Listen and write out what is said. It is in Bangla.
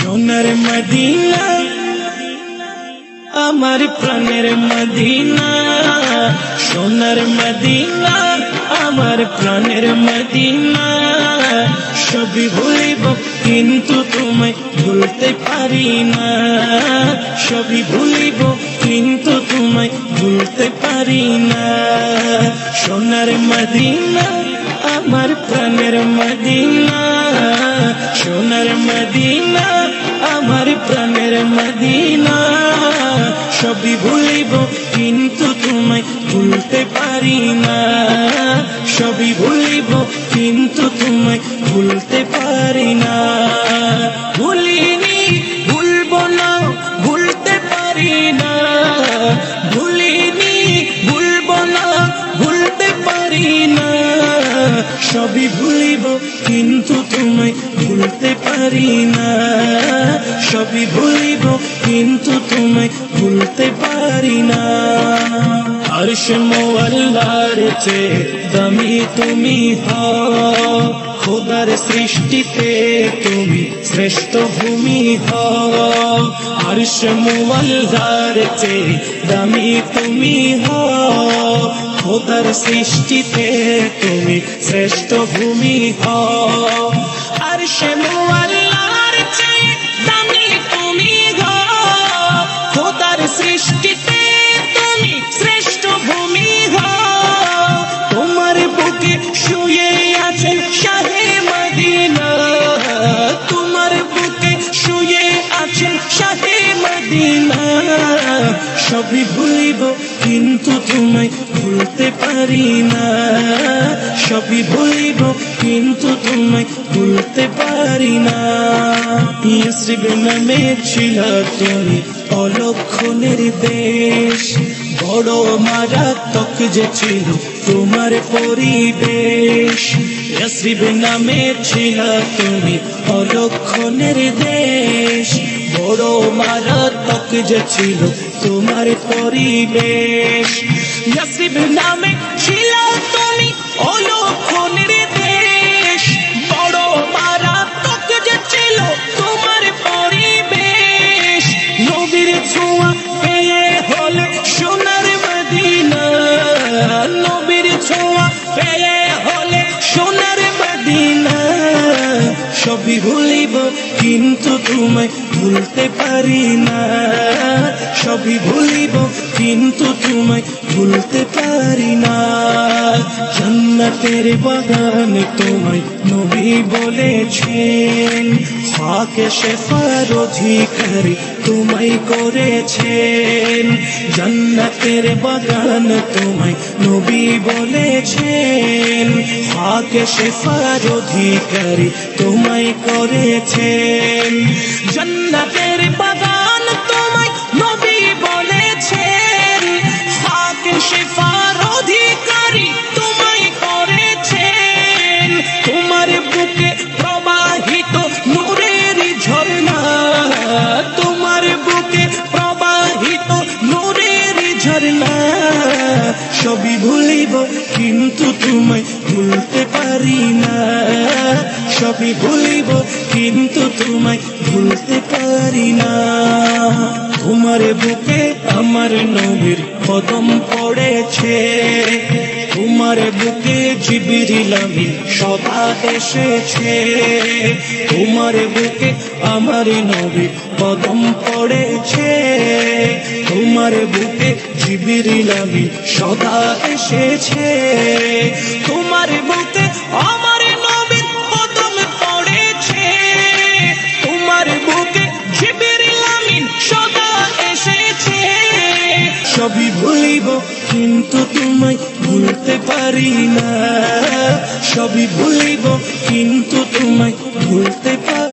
সোনার মদিনা আমার প্রাণের মদিনা, সোনার মদিনা আমার প্রাণের মদিনা। সবই ভুলিব কিন্তু তোমায় ভুলতে পারি না, সবই ভুলিব কিন্তু তোমায় ভুলতে পারি না। সোনার মদিনা আমার প্রাণের মদিনা, সোনার মদিনা আমার প্রাণের মদিনা। সবই ভুলিব কিন্তু তোমায় ভুলতে পারি না, সবই ভুলিব কিন্তু তোমায় ভুলতে পারি না। ভুলিনি ভুলবো না ভুলতে পারি না, ভুলিনি ভুলবো না ভুলতে পারি না। সবই ভুলিব কিন্তু তোমায় ভুলতে পারি না, সবই ভুলিব কিন্তু তোমায় ভুলতে পারি না। আরশ মুআল্লার চেয়ে দামি তুমি হও, খোদার সৃষ্টিতে তুমি শ্রেষ্ঠ ভূমি হও। আরশ মুআল্লার চেয়ে দামি তুমি হও, খোদার সৃষ্টিতে তুমি শ্রেষ্ঠ ভূমি হও। আরশ মুআল্লার চেয়ে দামি তুমি হও, খোদার সৃষ্টিতে তুমি শ্রেষ্ঠ ভূমি হও। তোমার বুকে শুয়ে আছেন শাহে মদিনা, তোমার বুকে শুয়ে আছেন শাহে মদিনা। সবই ভুলিব কিন্তু তোমায় ভুলতে পারি না, সবই ভুলিব কিন্তু তোমায় ভুলতে পারি না। ইয়াসরিব নামে ছিল তুমি অলক্ষণের দেশ, বড় মারাত্মক যে ছিল তোমার পরিবেশ। ইয়াসরিব নামে ছিল তুমি অলক্ষণের দেশ, বড় মারাত্মক যে ছিল তোমার পরিবেশ। ইয়াসরিব নামে ছিল তুমি অলক্ষণের দেশ, বড় মারাত্মক যে ছিল তোমার পরিবেশ। নবীর ছোঁয়া পেয়ে হলে সোনার মদিনা, নবীর ছোঁয়া পেয়ে হলে সোনার মদিনা। সবই ভুলিব কিন্তু তোমায় ভুলতে পারি না, সবই ভুলিব কিন্তু তোমায় ভুলতে পারি না। জান্নাতের বাগান তোমায় নবী বলেছেন, খাকে শেফার অধিকারী তোমায় করেছেন। জান্নাতের বাগান তোমায় নবী বলেছেন, খাকে শেফার অধিকারী তোমায় করেছেন। জান্নাতের বাগান তোমায় নবী বলেছেন, খাকে শেফার অধিকারী তোমায় করেছেন। তোমার বুকে প্রবাহিত নূরের ঝর্ণা, তোমার বুকে প্রবাহিত নূরের ঝর্ণা। সবই ভুলিব কিন্তু তোমায় ভুলতে পারি না, সবই ভুলিব কিন্তু তোমায় ভুলতে পারি না। তোমার বুকে আমার নবীর কদম পড়েছে, তোমার বুকে জিবরিল আমিন সদা এসেছে। তোমার বুকে আমার নবীর কদম পড়েছে, তোমার বুকে জিবরিল আমিন সদা এসেছে। তোমার বুকে আমার নবীর কদম পড়েছে, তোমার বুকে জিবরিল আমিন সদা এসেছে। সবই ভুলিব কিন্তু তোমায় ভুলতে পারি না, সবই ভুলিব কিন্তু তোমায় ভুলতে পারি।